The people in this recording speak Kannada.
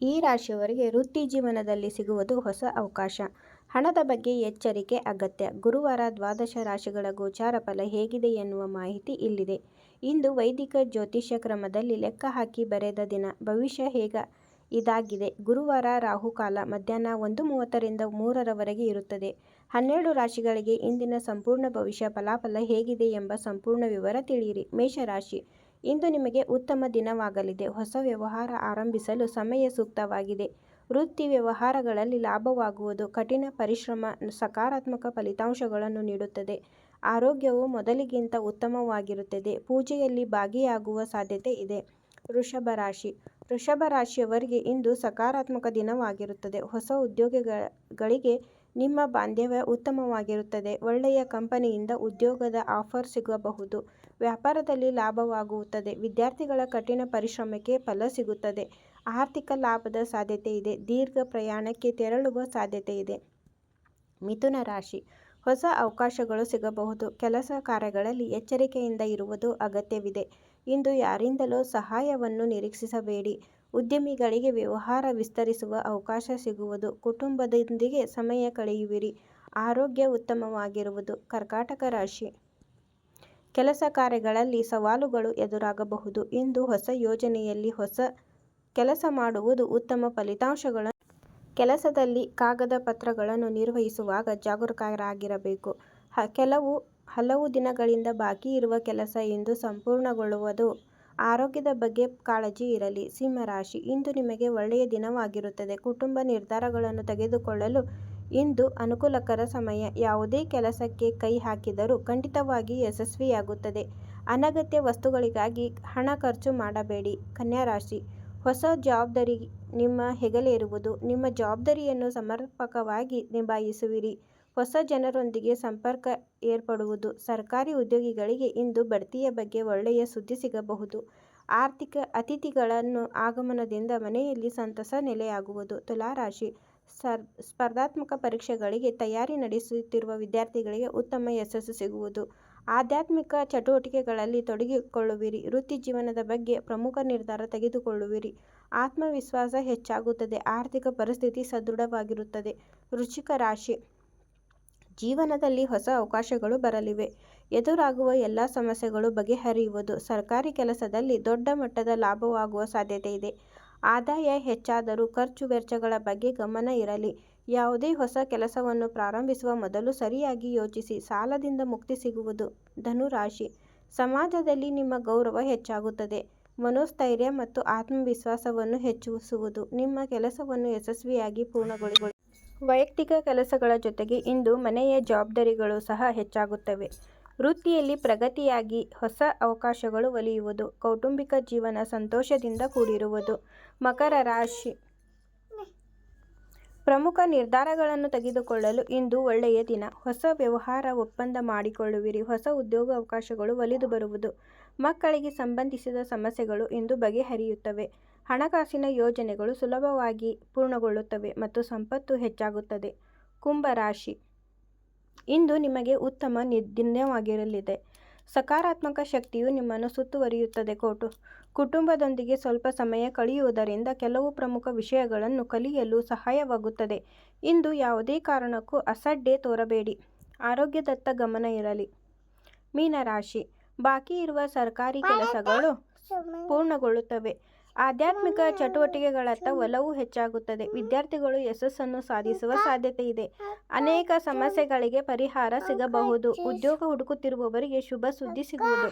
ಈ ರಾಶಿಯವರಿಗೆ ವೃತ್ತಿ ಜೀವನದಲ್ಲಿ ಸಿಗುವುದು ಹೊಸ ಅವಕಾಶ. ಹಣದ ಬಗ್ಗೆ ಎಚ್ಚರಿಕೆ ಅಗತ್ಯ. ಗುರುವಾರ ದ್ವಾದಶ ರಾಶಿಗಳ ಗೋಚಾರ ಫಲ ಹೇಗಿದೆ ಎನ್ನುವ ಮಾಹಿತಿ ಇಲ್ಲಿದೆ. ಇಂದು ವೈದಿಕ ಜ್ಯೋತಿಷ್ಯ ಕ್ರಮದಲ್ಲಿ ಲೆಕ್ಕ ಹಾಕಿ ಬರೆದ ದಿನ. ಭವಿಷ್ಯ ಇದಾಗಿದೆ. ಗುರುವಾರ ರಾಹುಕಾಲ ಮಧ್ಯಾಹ್ನ 1:30 ರಿಂದ 3 ಇರುತ್ತದೆ. 12 ರಾಶಿಗಳಿಗೆ ಇಂದಿನ ಸಂಪೂರ್ಣ ಭವಿಷ್ಯ ಫಲಾಫಲ ಹೇಗಿದೆ ಎಂಬ ಸಂಪೂರ್ಣ ವಿವರ ತಿಳಿಯಿರಿ. ಮೇಷರಾಶಿ, ಇಂದು ನಿಮಗೆ ಉತ್ತಮ ದಿನವಾಗಲಿದೆ. ಹೊಸ ವ್ಯವಹಾರ ಆರಂಭಿಸಲು ಸಮಯ ಸೂಕ್ತವಾಗಿದೆ. ವೃತ್ತಿ ವ್ಯವಹಾರಗಳಲ್ಲಿ ಲಾಭವಾಗುವುದು. ಕಠಿಣ ಪರಿಶ್ರಮ ಸಕಾರಾತ್ಮಕ ಫಲಿತಾಂಶಗಳನ್ನು ನೀಡುತ್ತದೆ. ಆರೋಗ್ಯವು ಮೊದಲಿಗಿಂತ ಉತ್ತಮವಾಗಿರುತ್ತದೆ. ಪೂಜೆಯಲ್ಲಿ ಭಾಗಿಯಾಗುವ ಸಾಧ್ಯತೆ ಇದೆ. ವೃಷಭ ರಾಶಿ, ವೃಷಭ ರಾಶಿಯವರಿಗೆ ಇಂದು ಸಕಾರಾತ್ಮಕ ದಿನವಾಗಿರುತ್ತದೆ. ಹೊಸ ಉದ್ಯೋಗಿಗಳಿಗೆ ನಿಮ್ಮ ಬಾಂಧವ್ಯ ಉತ್ತಮವಾಗಿರುತ್ತದೆ. ಒಳ್ಳೆಯ ಕಂಪನಿಯಿಂದ ಉದ್ಯೋಗದ ಆಫರ್ ಸಿಗಬಹುದು. ವ್ಯಾಪಾರದಲ್ಲಿ ಲಾಭವಾಗುತ್ತದೆ. ವಿದ್ಯಾರ್ಥಿಗಳ ಕಠಿಣ ಪರಿಶ್ರಮಕ್ಕೆ ಫಲ ಸಿಗುತ್ತದೆ. ಆರ್ಥಿಕ ಲಾಭದ ಸಾಧ್ಯತೆ ಇದೆ. ದೀರ್ಘ ಪ್ರಯಾಣಕ್ಕೆ ತೆರಳುವ ಸಾಧ್ಯತೆ ಇದೆ. ಮಿಥುನ ರಾಶಿ, ಹೊಸ ಅವಕಾಶಗಳು ಸಿಗಬಹುದು. ಕೆಲಸ ಕಾರ್ಯಗಳಲ್ಲಿ ಎಚ್ಚರಿಕೆಯಿಂದ ಇರುವುದು ಅಗತ್ಯವಿದೆ. ಇಂದು ಯಾರಿಂದಲೂ ಸಹಾಯವನ್ನು ನಿರೀಕ್ಷಿಸಬೇಡಿ. ಉದ್ಯಮಿಗಳಿಗೆ ವ್ಯವಹಾರ ವಿಸ್ತರಿಸುವ ಅವಕಾಶ ಸಿಗುವುದು. ಕುಟುಂಬದೊಂದಿಗೆ ಸಮಯ ಕಳೆಯುವಿರಿ. ಆರೋಗ್ಯ ಉತ್ತಮವಾಗಿರುವುದು. ಕರ್ಕಾಟಕ ರಾಶಿ, ಕೆಲಸ ಕಾರ್ಯಗಳಲ್ಲಿ ಸವಾಲುಗಳು ಎದುರಾಗಬಹುದು. ಇಂದು ಹೊಸ ಯೋಜನೆಯಲ್ಲಿ ಹೊಸ ಕೆಲಸ ಮಾಡುವುದು ಉತ್ತಮ ಫಲಿತಾಂಶಗಳನ್ನು. ಕೆಲಸದಲ್ಲಿ ಕಾಗದ ಪತ್ರಗಳನ್ನು ನಿರ್ವಹಿಸುವಾಗ ಜಾಗರೂಕರಾಗಿರಬೇಕು. ಹಲವು ದಿನಗಳಿಂದ ಬಾಕಿ ಇರುವ ಕೆಲಸ ಇಂದು ಸಂಪೂರ್ಣಗೊಳ್ಳುವುದು. ಆರೋಗ್ಯದ ಬಗ್ಗೆ ಕಾಳಜಿ ಇರಲಿ. ಸಿಂಹರಾಶಿ, ಇಂದು ನಿಮಗೆ ಒಳ್ಳೆಯ ದಿನವಾಗಿರುತ್ತದೆ. ಕುಟುಂಬ ನಿರ್ಧಾರಗಳನ್ನು ತೆಗೆದುಕೊಳ್ಳಲು ಇಂದು ಅನುಕೂಲಕರ ಸಮಯ. ಯಾವುದೇ ಕೆಲಸಕ್ಕೆ ಕೈ ಹಾಕಿದರೂ ಖಂಡಿತವಾಗಿ ಯಶಸ್ವಿಯಾಗುತ್ತದೆ. ಅನಗತ್ಯ ವಸ್ತುಗಳಿಗಾಗಿ ಹಣ ಖರ್ಚು ಮಾಡಬೇಡಿ. ಕನ್ಯಾ ರಾಶಿ, ಹೊಸ ಜವಾಬ್ದಾರಿ ನಿಮ್ಮ ಹೆಗಲೇರುವುದು. ನಿಮ್ಮ ಜವಾಬ್ದಾರಿಯನ್ನು ಸಮರ್ಪಕವಾಗಿ ನಿಭಾಯಿಸುವಿರಿ. ಹೊಸ ಜನರೊಂದಿಗೆ ಸಂಪರ್ಕ ಏರ್ಪಡುವುದು. ಸರ್ಕಾರಿ ಉದ್ಯೋಗಿಗಳಿಗೆ ಇಂದು ಬಡ್ತಿಯ ಬಗ್ಗೆ ಒಳ್ಳೆಯ ಸುದ್ದಿ ಸಿಗಬಹುದು. ಆರ್ಥಿಕ ಅತಿಥಿಗಳ ಆಗಮನದಿಂದ ಮನೆಯಲ್ಲಿ ಸಂತಸ ನೆಲೆಯಾಗುವುದು. ತುಲಾರಾಶಿ, ಸ್ಪರ್ಧಾತ್ಮಕ ಪರೀಕ್ಷೆಗಳಿಗೆ ತಯಾರಿ ನಡೆಸುತ್ತಿರುವ ವಿದ್ಯಾರ್ಥಿಗಳಿಗೆ ಉತ್ತಮ ಯಶಸ್ಸು ಸಿಗುವುದು. ಆಧ್ಯಾತ್ಮಿಕ ಚಟುವಟಿಕೆಗಳಲ್ಲಿ ತೊಡಗಿಕೊಳ್ಳುವಿರಿ. ವೃತ್ತಿ ಜೀವನದ ಬಗ್ಗೆ ಪ್ರಮುಖ ನಿರ್ಧಾರ ತೆಗೆದುಕೊಳ್ಳುವಿರಿ. ಆತ್ಮವಿಶ್ವಾಸ ಹೆಚ್ಚಾಗುತ್ತದೆ. ಆರ್ಥಿಕ ಪರಿಸ್ಥಿತಿ ಸದೃಢವಾಗಿರುತ್ತದೆ. ವೃಶ್ಚಿಕ ರಾಶಿ, ಜೀವನದಲ್ಲಿ ಹೊಸ ಅವಕಾಶಗಳು ಬರಲಿವೆ. ಎದುರಾಗುವ ಎಲ್ಲ ಸಮಸ್ಯೆಗಳು ಬಗೆಹರಿಯುವುದು. ಸರ್ಕಾರಿ ಕೆಲಸದಲ್ಲಿ ದೊಡ್ಡ ಮಟ್ಟದ ಲಾಭವಾಗುವ ಸಾಧ್ಯತೆ ಇದೆ. ಆದಾಯ ಹೆಚ್ಚಾದರೂ ಖರ್ಚು ವೆಚ್ಚಗಳ ಬಗ್ಗೆ ಗಮನ ಇರಲಿ. ಯಾವುದೇ ಹೊಸ ಕೆಲಸವನ್ನು ಪ್ರಾರಂಭಿಸುವ ಮೊದಲು ಸರಿಯಾಗಿ ಯೋಚಿಸಿ. ಸಾಲದಿಂದ ಮುಕ್ತಿ ಸಿಗುವುದು. ಧನುರಾಶಿ, ಸಮಾಜದಲ್ಲಿ ನಿಮ್ಮ ಗೌರವ ಹೆಚ್ಚಾಗುತ್ತದೆ. ಮನೋಸ್ಥೈರ್ಯ ಮತ್ತು ಆತ್ಮವಿಶ್ವಾಸವನ್ನು ಹೆಚ್ಚಿಸುವುದು. ನಿಮ್ಮ ಕೆಲಸವನ್ನು ಯಶಸ್ವಿಯಾಗಿ ಪೂರ್ಣಗೊಳಿಸಿ. ವೈಯಕ್ತಿಕ ಕೆಲಸಗಳ ಜೊತೆಗೆ ಇಂದು ಮನೆಯ ಜವಾಬ್ದಾರಿಗಳು ಸಹ ಹೆಚ್ಚಾಗುತ್ತವೆ. ವೃತ್ತಿಯಲ್ಲಿ ಪ್ರಗತಿಯಾಗಿ ಹೊಸ ಅವಕಾಶಗಳು ಒಲಿಯುವುದು. ಕೌಟುಂಬಿಕ ಜೀವನ ಸಂತೋಷದಿಂದ ಕೂಡಿರುವುದು. ಮಕರ ರಾಶಿ, ಪ್ರಮುಖ ನಿರ್ಧಾರಗಳನ್ನು ತೆಗೆದುಕೊಳ್ಳಲು ಇಂದು ಒಳ್ಳೆಯ ದಿನ. ಹೊಸ ವ್ಯವಹಾರ ಒಪ್ಪಂದ ಮಾಡಿಕೊಳ್ಳುವಿರಿ. ಹೊಸ ಉದ್ಯೋಗ ಅವಕಾಶಗಳು ಒಲಿದು ಬರುವುದು. ಮಕ್ಕಳಿಗೆ ಸಂಬಂಧಿಸಿದ ಸಮಸ್ಯೆಗಳು ಇಂದು ಬಗೆಹರಿಯುತ್ತವೆ. ಹಣಕಾಸಿನ ಯೋಜನೆಗಳು ಸುಲಭವಾಗಿ ಪೂರ್ಣಗೊಳ್ಳುತ್ತವೆ ಮತ್ತು ಸಂಪತ್ತು ಹೆಚ್ಚಾಗುತ್ತದೆ. ಕುಂಭರಾಶಿ, ಇಂದು ನಿಮಗೆ ಉತ್ತಮ ದಿನವಾಗಿರಲಿದೆ. ಸಕಾರಾತ್ಮಕ ಶಕ್ತಿಯು ನಿಮ್ಮನ್ನು ಸುತ್ತುವರಿಯುತ್ತದೆ. ಕುಟುಂಬದೊಂದಿಗೆ ಸ್ವಲ್ಪ ಸಮಯ ಕಳೆಯುವುದರಿಂದ ಕೆಲವು ಪ್ರಮುಖ ವಿಷಯಗಳನ್ನು ಕಲಿಯಲು ಸಹಾಯವಾಗುತ್ತದೆ. ಇಂದು ಯಾವುದೇ ಕಾರಣಕ್ಕೂ ಅಸಡ್ಡೆ ತೋರಬೇಡಿ. ಆರೋಗ್ಯದತ್ತ ಗಮನ ಇರಲಿ. ಮೀನರಾಶಿ, ಬಾಕಿ ಇರುವ ಸರ್ಕಾರಿ ಕೆಲಸಗಳು ಪೂರ್ಣಗೊಳ್ಳುತ್ತವೆ. ಆಧ್ಯಾತ್ಮಿಕ ಚಟುವಟಿಕೆಗಳತ್ತ ಒಲವು ಹೆಚ್ಚಾಗುತ್ತದೆ. ವಿದ್ಯಾರ್ಥಿಗಳು ಯಶಸ್ಸನ್ನು ಸಾಧಿಸುವ ಸಾಧ್ಯತೆ ಇದೆ. ಅನೇಕ ಸಮಸ್ಯೆಗಳಿಗೆ ಪರಿಹಾರ ಸಿಗಬಹುದು. ಉದ್ಯೋಗ ಹುಡುಕುತ್ತಿರುವವರಿಗೆ ಶುಭ ಸುದ್ದಿ ಸಿಗುವುದು.